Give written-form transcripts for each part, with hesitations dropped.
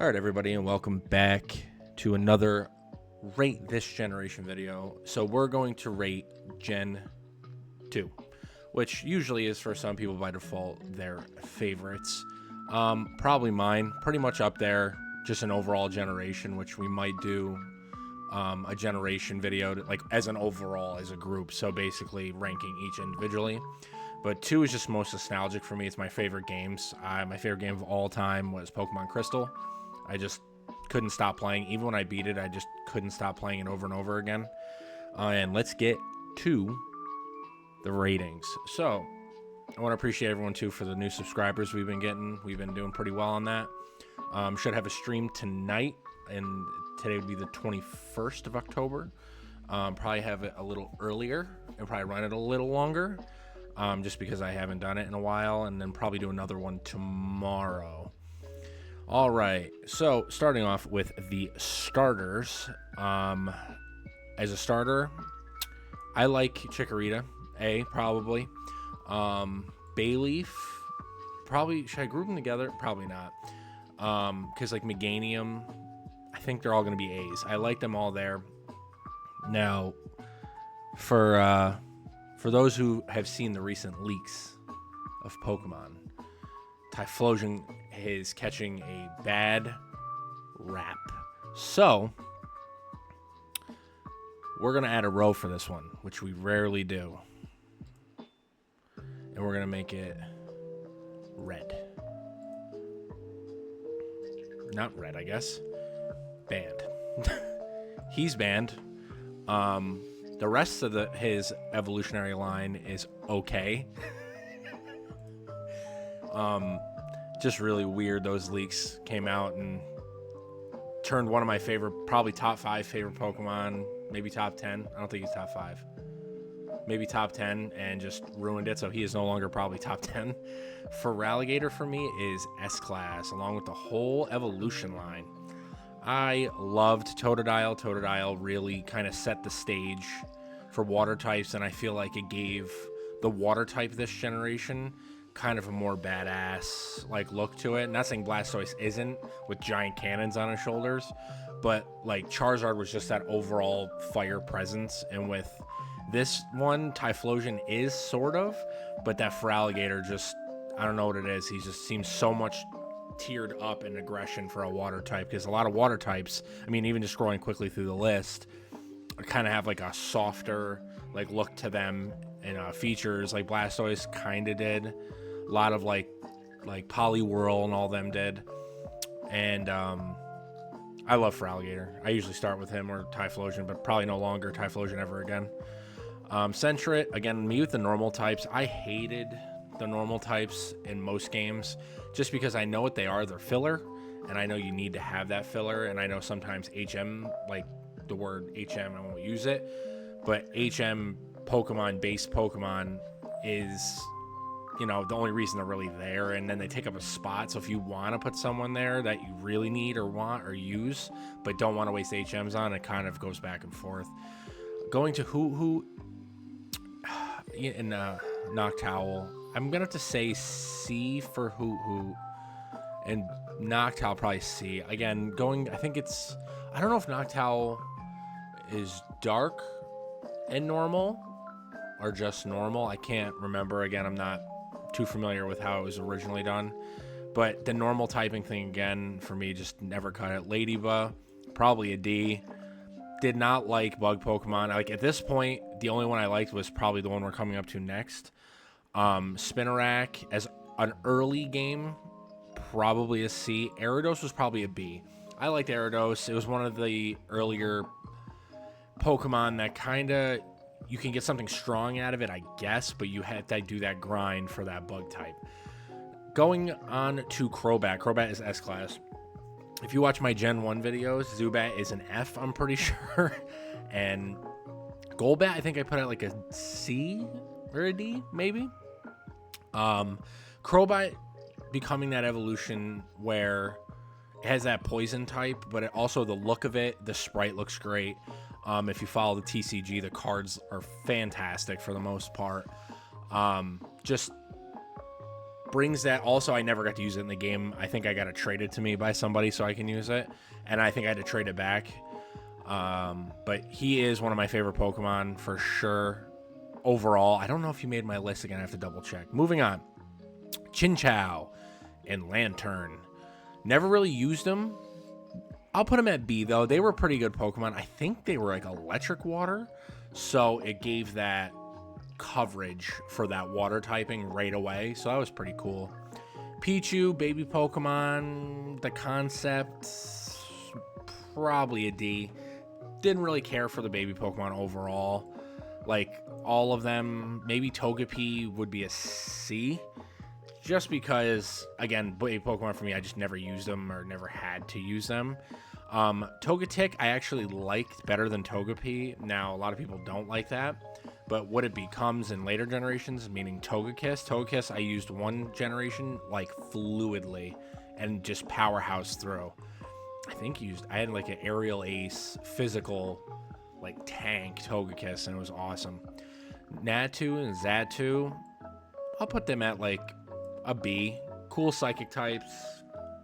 All right, everybody, and welcome back to another Rate This Generation video. So we're going to rate Gen 2, which usually is, for some people by default, their favorites. Probably mine, pretty much up there, just an overall generation, which we might do a generation video, like as an overall, as a group. So basically ranking each individually. But 2 is just most nostalgic for me. It's my favorite games. My favorite game of all time was Pokemon Crystal. I just couldn't stop playing. Even when I beat it, I just couldn't stop playing it over and over again. And let's get to the ratings. So I want to appreciate everyone, too, for the new subscribers we've been getting. We've been doing pretty well on that. Should have a stream tonight, and today would be the 21st of October. Probably have it a little earlier and probably run it a little longer, just because I haven't done it in a while, and then probably do another one tomorrow. All right, so starting off with the starters. As a starter, I like Chikorita, probably. Bayleaf, probably, should I group them together? Probably not. Because like Meganium, I think they're all going to be A's. I like them all there. Now, for those who have seen the recent leaks of Pokemon, Typhlosion is catching a bad rap. So, we're going to add a row for this one, which we rarely do. And we're going to make it red. Not red, I guess. Banned. He's banned. The rest of his evolutionary line is okay. Just really weird. Those leaks came out and turned one of my favorite, probably top 5 favorite Pokemon, maybe top 10. I don't think he's top 5. Maybe top 10, and just ruined it, so he is no longer probably top 10. Feraligatr for me is S-Class, along with the whole evolution line. I loved Totodile. Totodile really kind of set the stage for water types, and I feel like it gave the water type this generation kind of a more badass like look to it. Not saying Blastoise isn't, with giant cannons on his shoulders, but like Charizard was just that overall fire presence, and with this one, Typhlosion is sort of, but that Feraligatr just, I don't know what it is. He just seems so much tiered up in aggression for a water type, because a lot of water types, I mean, even just scrolling quickly through the list, kind of have like a softer like look to them, and features like Blastoise kind of did. A lot of like Poliwhirl and all them did. And I love Feraligatr. I usually start with him or Typhlosion, but probably no longer Typhlosion ever again. Sentret, again, me with the normal types. I hated the normal types in most games just because I know what they are. They're filler, and I know you need to have that filler, and I know sometimes HM, like the word HM, I won't use it, but HM Pokemon, base Pokemon is, you know, the only reason they're really there, and then they take up a spot. So if you want to put someone there that you really need or want or use, but don't want to waste HMs on, it kind of goes back and forth. Going to who in Noctowl, I'm gonna have to say C for who, and Noctowl probably C. Again, I think it's, I don't know if Noctowl is dark and normal or just normal. I can't remember. Again, I'm not too familiar with how it was originally done, but the normal typing thing, again, for me, just never cut it. Ladybug, probably a D. Did not like bug Pokemon. Like at this point, the only one I liked was probably the one we're coming up to next. Spinarak as an early game, probably a C. Gyarados was probably a B. I liked Gyarados. It was one of the earlier Pokemon that kind of, you can get something strong out of it, I guess, but you had to do that grind for that bug type. Going on to Crobat. Crobat is S-Class. If you watch my Gen 1 videos, Zubat is an F, I'm pretty sure. And Golbat, I think I put it like a C or a D, maybe. Crobat becoming that evolution where it has that poison type, but it also, the look of it, the sprite looks great. If you follow the TCG, the cards are fantastic for the most part. Just brings that. Also, I never got to use it in the game. I think I got it traded to me by somebody so I can use it, and I think I had to trade it back. But he is one of my favorite Pokemon for sure. Overall, I don't know if he made my list again. I have to double check. Moving on, Chinchou and Lantern. Never really used them. I'll put them at B though. They were pretty good Pokemon. I think they were like electric water, so it gave that coverage for that water typing right away. So that was pretty cool. Pichu, baby Pokemon. The concept, probably a D. Didn't really care for the baby Pokemon overall. Like all of them, maybe Togepi would be a C. Just because, again, baby Pokemon for me, I just never used them or never had to use them. Togetic, I actually liked better than Togepi. Now, a lot of people don't like that. But what it becomes in later generations, meaning Togekiss. Togekiss, I used one generation, like, fluidly and just powerhouse through. I had, like, an Aerial Ace physical, like, tank Togekiss, and it was awesome. Natu and Xatu, I'll put them at, like, a B. Cool psychic types,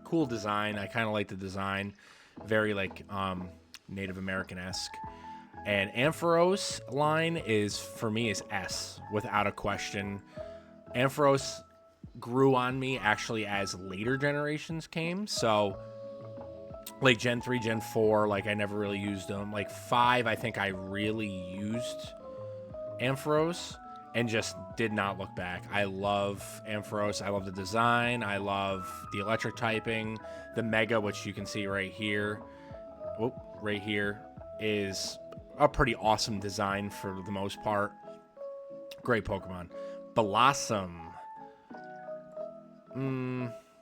cool design. I kind of like the design, very like Native American-esque. And Ampharos line is for me is S without a question. Ampharos grew on me actually as later generations came, so like Gen 3, Gen 4, like I never really used them. Like 5, I think I really used Ampharos and just did not look back. I love Ampharos. I love the design. I love the electric typing. The Mega, which you can see right here, right here, is a pretty awesome design for the most part. Great Pokemon. Blossom.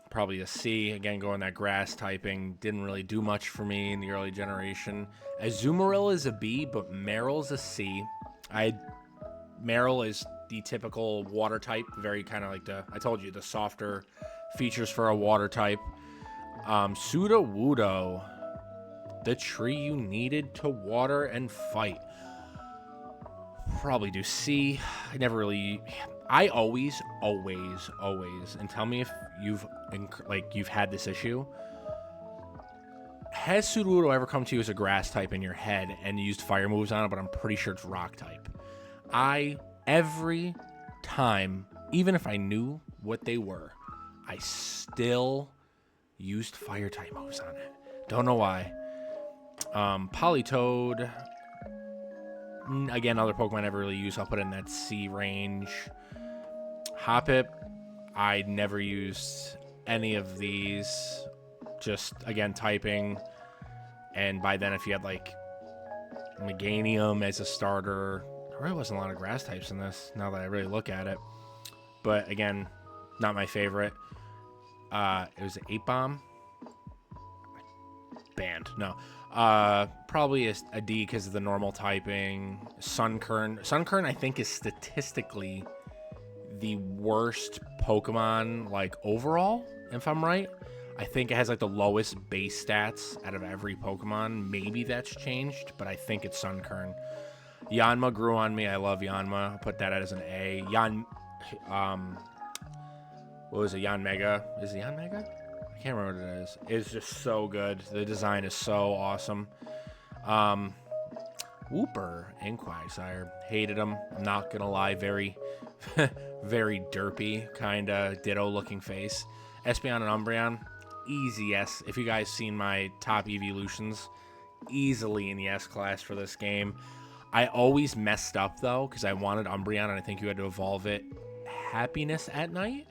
Probably a C. Again, going that grass typing. Didn't really do much for me in the early generation. Azumarill is a B, but Meryl's a C. Meryl is the typical water type, very kind of like I told you, the softer features for a water type. Sudowoodo, the tree you needed to water and fight. Probably do C. I always, and tell me if you've had this issue. Has Sudowoodo ever come to you as a grass type in your head and you used fire moves on it, but I'm pretty sure it's rock type? Every time, even if I knew what they were, I still used fire type moves on it. Don't know why. Politoed, again, other Pokemon I never really used. I'll put it in that C range. Hoppip, I never used any of these. Just, again, typing. And by then, if you had, like, Meganium as a starter, there really wasn't a lot of grass types in this, now that I really look at it. But, again, not my favorite. It was an 8-bomb. Banned. No. Probably a D because of the normal typing. Sunkern. Sunkern, I think, is statistically the worst Pokemon, like, overall, if I'm right. I think it has, like, the lowest base stats out of every Pokemon. Maybe that's changed, but I think it's Sunkern. Yanma grew on me. I love Yanma. I'll put that as an A. What was it? Yanmega? Is it Yanmega? I can't remember what it is. It's just so good. The design is so awesome. Wooper and Quagsire. Hated them. I'm not going to lie. Very, very derpy, kind of ditto-looking face. Espeon and Umbreon. Easy S. If you guys seen my top evolutions, easily in the S class for this game. I always messed up, though, because I wanted Umbreon, and I think you had to evolve it Happiness at night.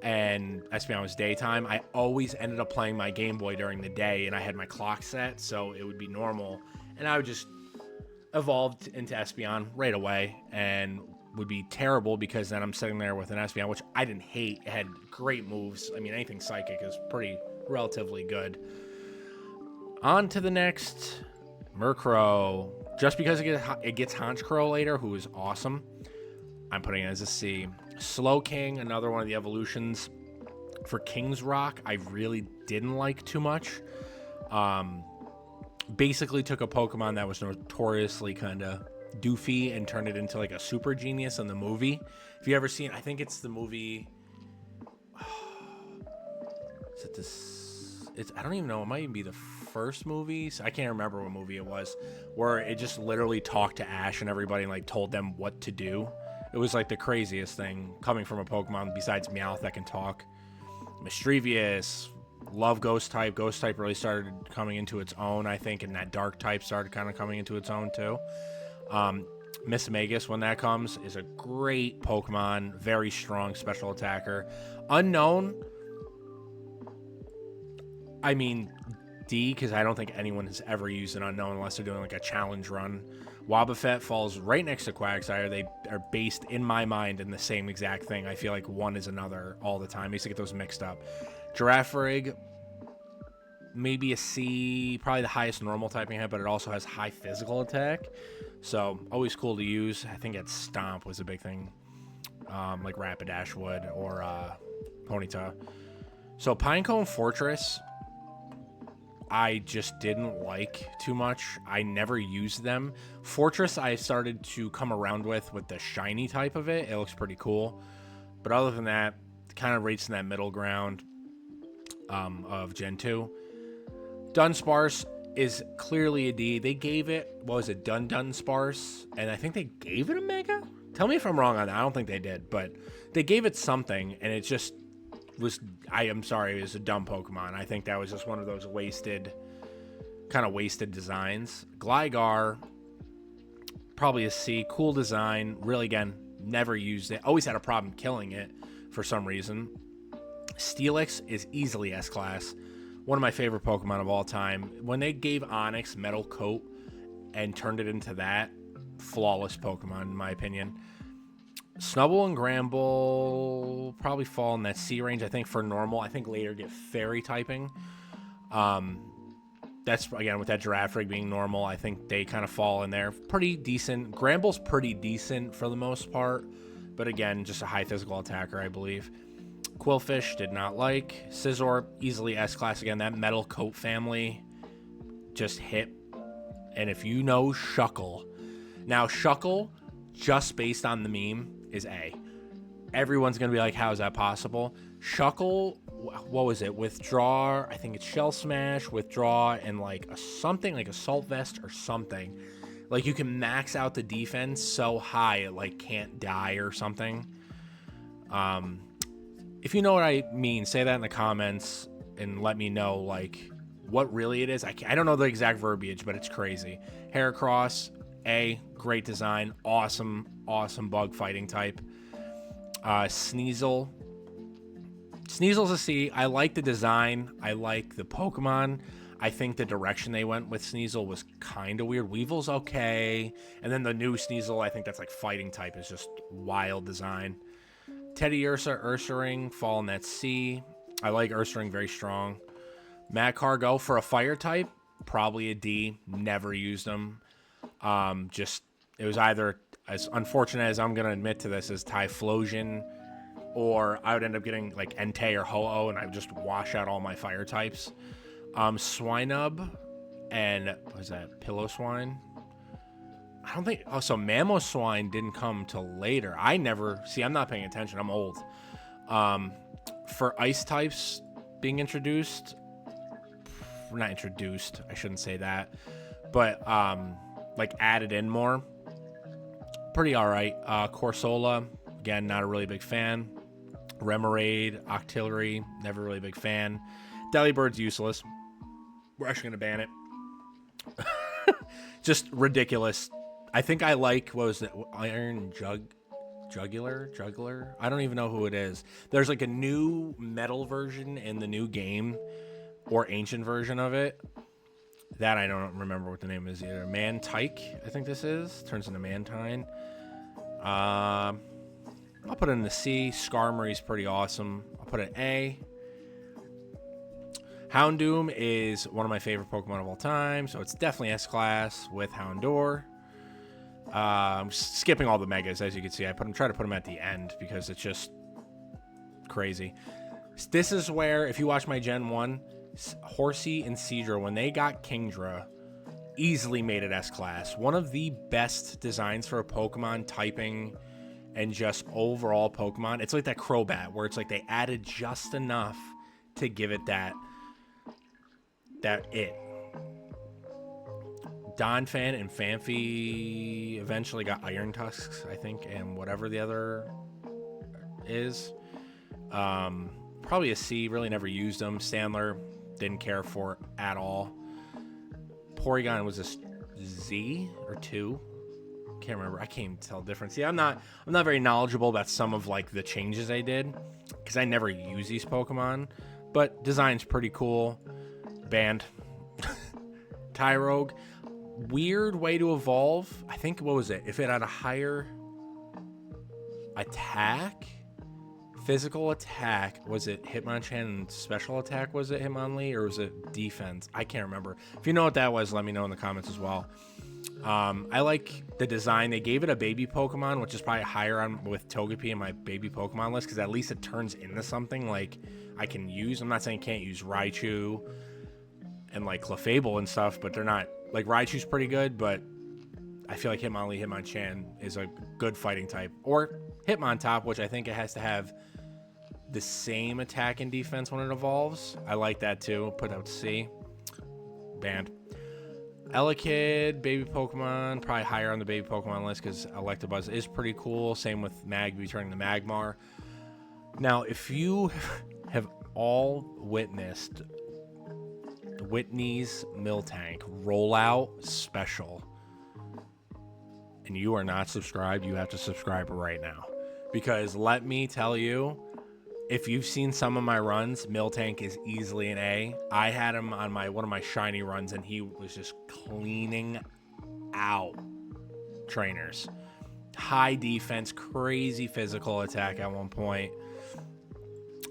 And Espeon was daytime. I always ended up playing my Game Boy during the day, and I had my clock set, so it would be normal. And I would just evolve into Espeon right away, and would be terrible because then I'm sitting there with an Espeon, which I didn't hate. It had great moves. I mean, anything Psychic is pretty relatively good. On to the next... Murkrow. Just because it gets Honchkrow later, who is awesome, I'm putting it as a C. Slowking, another one of the evolutions for King's Rock, I really didn't like too much. Basically took a Pokemon that was notoriously kind of Doofy and turned it into like a super genius in the movie. If you ever seen, I think it's the movie. Is it this? It's, I don't even know. It might even be the first movie. So I can't remember what movie it was, where it just literally talked to Ash and everybody and like told them what to do. It was like the craziest thing coming from a Pokemon besides Meowth that can talk. Mischievous, love Ghost type. Ghost type really started coming into its own, I think, and that Dark type started kind of coming into its own too. Miss Magus, when that comes, is a great Pokemon, very strong special attacker. Unknown, I mean D, because I don't think anyone has ever used an Unknown unless they're doing like a challenge run. Wobbuffet falls right next to Quagsire. They are based, in my mind, in the same exact thing. I feel like one is another all the time. I used to get those mixed up. Girafarig, maybe a C, probably the highest normal typing hit, but it also has high physical attack. So always cool to use. I think at Stomp was a big thing, like Rapidash would, or Ponyta. So Pinecone Fortress, I just didn't like too much. I never used them. Fortress I started to come around with the shiny type of it. It looks pretty cool. But other than that, it kind of rates in that middle ground of Gen 2. Dunsparce is clearly a D. They gave it, what was it, Dunsparce? And I think they gave it a Mega? Tell me if I'm wrong on that. I don't think they did. But they gave it something, and it just was, I am sorry, it was a dumb Pokemon. I think that was just one of those wasted designs. Gligar, probably a C. Cool design. Really, again, never used it. Always had a problem killing it for some reason. Steelix is easily S-Class. One of my favorite Pokemon of all time. When they gave Onix Metal Coat and turned it into that, flawless Pokemon, in my opinion. Snubbull and Gramble probably fall in that C range, I think, for normal. I think later get Fairy typing. That's, again, with that Girafarig being normal, I think they kind of fall in there. Pretty decent. Gramble's pretty decent for the most part, but again, just a high physical attacker, I believe. Quillfish, did not like. Scizor, easily S-Class. Again, that Metal Coat family just hit. And if you know Shuckle. Now, Shuckle, just based on the meme, is A. Everyone's going to be like, how is that possible? Shuckle, what was it? Withdraw, I think it's Shell Smash, Withdraw, and like something like Assault Vest or something. Like you can max out the defense so high it like can't die or something. If you know what I mean, say that in the comments and let me know like what really it is. I don't know the exact verbiage, but it's crazy. Heracross, A, great design, awesome bug fighting type. Sneasel. Sneasel's a C. I like the design. I like the Pokemon. I think the direction they went with Sneasel was kind of weird. Weevil's okay. And then the new Sneasel, I think that's like fighting type, is just wild design. Teddiursa, Ursaring, fall in that C. I like Ursaring, very strong. Magcargo for a fire type, probably a D. Never used them. It was either, as unfortunate as I'm going to admit to this, as Typhlosion, or I would end up getting like Entei or Ho-Oh, and I would just wash out all my fire types. Swinub and, what was that, Pillow-Swine? I don't think, oh, so Mamoswine didn't come till later. I'm not paying attention, I'm old. For ice types being introduced, not introduced, I shouldn't say that, but like added in more, pretty all right. Corsola, again, not a really big fan. Remoraid, Octillery, never really a big fan. Delibird's useless. We're actually gonna ban it. Just ridiculous. I think I like, what was it, Iron Juggler? I don't even know who it is. There's like a new metal version in the new game, or ancient version of it, that I don't remember what the name is either. Mantike, I think this is. Turns into Mantine. I'll put it in the C. Skarmory's pretty awesome. I'll put it A. Houndoom is one of my favorite Pokemon of all time, so it's definitely S-Class with Houndour. I'm skipping all the Megas, as you can see. I try to put them at the end because it's just crazy. This is where, if you watch my Gen 1, Horsey and Seadra, when they got Kingdra, easily made it S-Class. One of the best designs for a Pokemon typing and just overall Pokemon. It's like that Crobat, where it's like they added just enough to give it that it. Fan and Fanfi eventually got Iron Tusks, I think, and whatever the other is. Probably a C, really never used them. Sandler, didn't care for it at all. Porygon was a Z or 2. Can't remember. I can't even tell the difference. Yeah, I'm not very knowledgeable about some of like the changes they did because I never use these Pokemon. But design's pretty cool. Banned. Tyrogue, weird way to evolve. I think, what was it? If it had a higher attack, physical attack, was it Hitmonchan, and special attack, was it Hitmonlee, or was it defense? I can't remember. If you know what that was, let me know in the comments as well. I like the design. They gave it a baby Pokemon, which is probably higher on with Togepi in my baby Pokemon list, because at least it turns into something like I can use. I'm not saying can't use Raichu and like Clefable and stuff, but they're not, like, Raichu's pretty good, but I feel like Hitmonlee, Hitmonchan is a good fighting type. Or Hitmontop, which I think it has to have the same attack and defense when it evolves. I like that too. Put out C. Banned. Elekid, baby Pokemon, probably higher on the baby Pokemon list because Electabuzz is pretty cool. Same with Magby turning to Magmar. Now, if you have all witnessed Whitney's Miltank rollout special and you are not subscribed, you have to subscribe right now. Because let me tell you, if you've seen some of my runs, Miltank is easily an A. I had him on one of my shiny runs, and he was just cleaning out trainers. High defense, crazy physical attack at one point.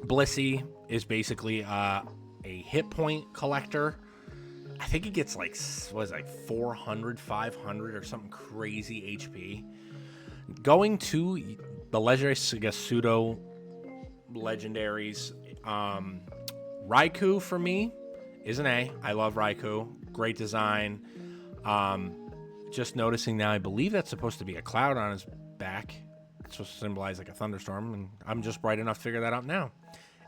Blissey is basically a hit point collector. I think he gets like, 400, 500 or something crazy HP. Going to the legendary, I guess, pseudo legendaries, Raikou for me is an A. I love Raikou. Great design. Just noticing now, I believe that's supposed to be a cloud on his back. It's supposed to symbolize like a thunderstorm, and I'm just bright enough to figure that out now.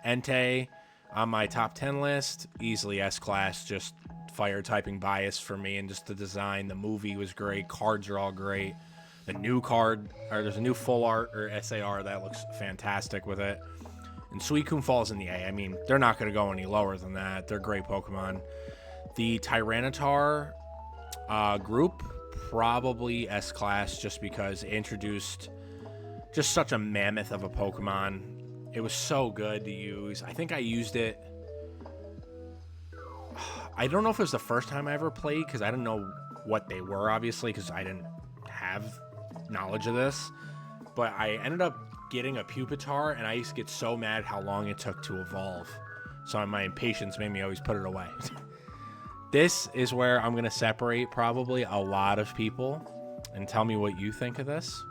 Entei on my top 10 list, easily S-Class, just fire typing bias for me, and just the design. The movie was great. Cards are all great. The new card, or there's a new full art or SAR that looks fantastic with it. And Suicune falls in the A. I mean, they're not going to go any lower than that. They're great Pokemon. The Tyranitar group, probably S-Class, just because it introduced just such a mammoth of a Pokemon. It was so good to use. I think I used it. I don't know if it was the first time I ever played, because I didn't know what they were, obviously, because I didn't have knowledge of this. But I ended up getting a Pupitar, and I used to get so mad how long it took to evolve. So my impatience made me always put it away. This is where I'm going to separate probably a lot of people and tell me what you think of this.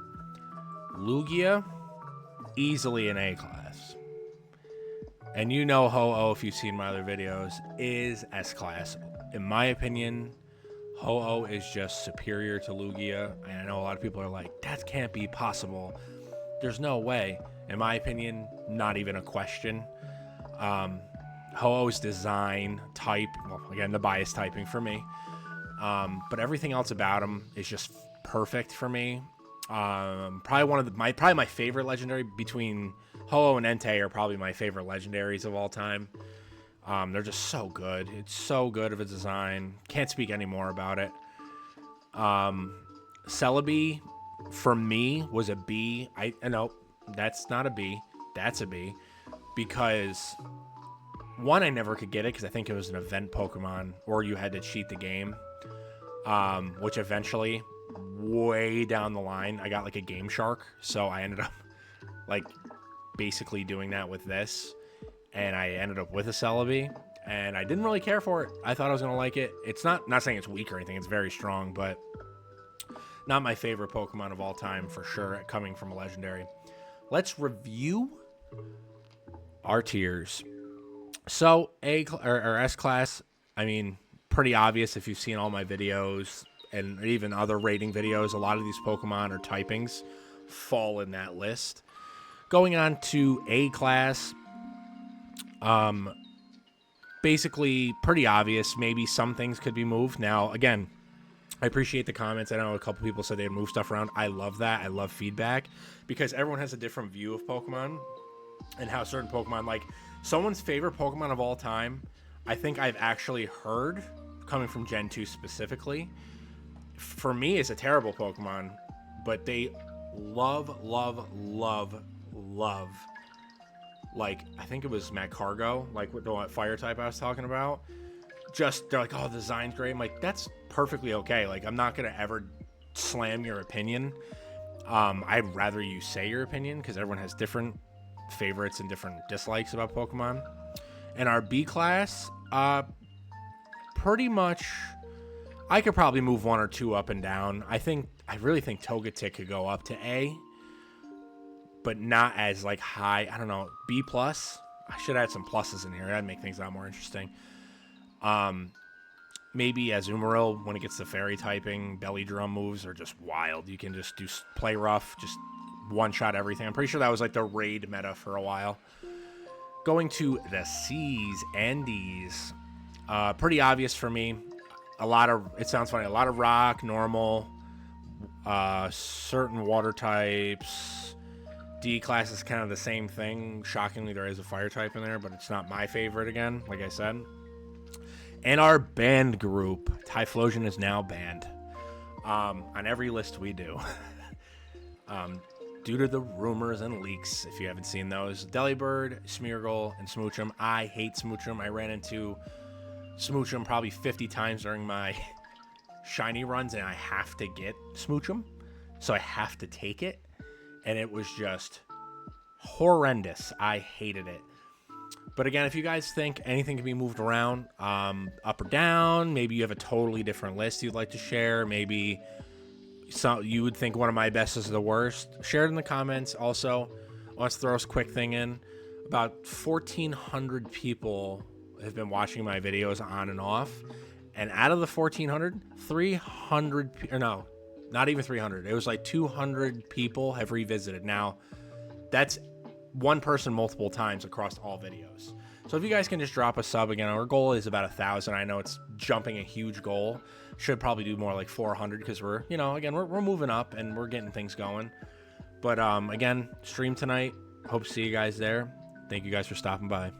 Lugia, easily an A-Class. And you know Ho-Oh, if you've seen my other videos, is S-Class. In my opinion, Ho-Oh is just superior to Lugia. And I know a lot of people are like, that can't be possible. There's no way. In my opinion, not even a question. Ho-Oh's design, type, well, again, the bias typing for me. But everything else about him is just perfect for me. Probably my favorite legendary between Ho-Oh and Entei are probably my favorite legendaries of all time. They're just so good. It's so good of a design. Can't speak any more about it. Celebi, for me, was a B. No, that's not a B. That's a B. Because, one, I never could get it because I think it was an event Pokemon, or you had to cheat the game. Which eventually, way down the line, I got like a Game Shark. So I ended up like basically doing that with this. And I ended up with a Celebi. And I didn't really care for it. I thought I was going to like it. It's not saying it's weak or anything. It's very strong, but not my favorite Pokemon of all time for sure, coming from a legendary. Let's review our tiers. So A or S-Class, I mean, pretty obvious if you've seen all my videos and even other rating videos. A lot of these Pokemon or typings fall in that list. Going on to A class, basically pretty obvious. Maybe some things could be moved. Now, again, I appreciate the comments. I know a couple people said they'd move stuff around. I love that. I love feedback because everyone has a different view of Pokemon and how certain Pokemon, like someone's favorite Pokemon of all time, I think I've actually heard coming from Gen 2 specifically. For me, it's a terrible Pokemon, but they love, like, I think it was Magcargo, like with the fire type I was talking about. Just, they're like, oh, the design's great. I'm like, that's perfectly okay. Like, I'm not going to ever slam your opinion. I'd rather you say your opinion because everyone has different favorites and different dislikes about Pokemon. And our B class, pretty much, I could probably move one or two up and down. I really think Togetic could go up to A, but not as like high. I don't know, B plus. I should add some pluses in here. That'd make things a lot more interesting. Maybe Azumarill when it gets the fairy typing. Belly drum moves are just wild. You can just play rough, just one shot everything. I'm pretty sure that was like the raid meta for a while. Going to the C's and D's, pretty obvious for me. It sounds funny, a lot of rock, normal, certain water types. D class is kind of the same thing. Shockingly, there is a fire type in there, but it's not my favorite again, like I said. And our banned group, Typhlosion is now banned on every list we do. Due to the rumors and leaks, if you haven't seen those. Delibird, Smeargle, and Smoochum. I hate Smoochum. I ran into Smoochum probably 50 times during my shiny runs, and I have to get Smoochum, so I have to take it. And it was just horrendous. I hated it. But again, if you guys think anything can be moved around, up or down, maybe you have a totally different list you'd like to share, maybe you would think one of my best is the worst, share it in the comments. Also, let's throw a quick thing in. About 1,400 people have been watching my videos on and off. And out of the 1,400, 300, or no, not even 300. It was like 200 people have revisited. Now, that's one person multiple times across all videos. So if you guys can just drop a sub again, our goal is about 1,000. I know it's jumping a huge goal. Should probably do more like 400 because we're moving up and we're getting things going. But again, stream tonight. Hope to see you guys there. Thank you guys for stopping by.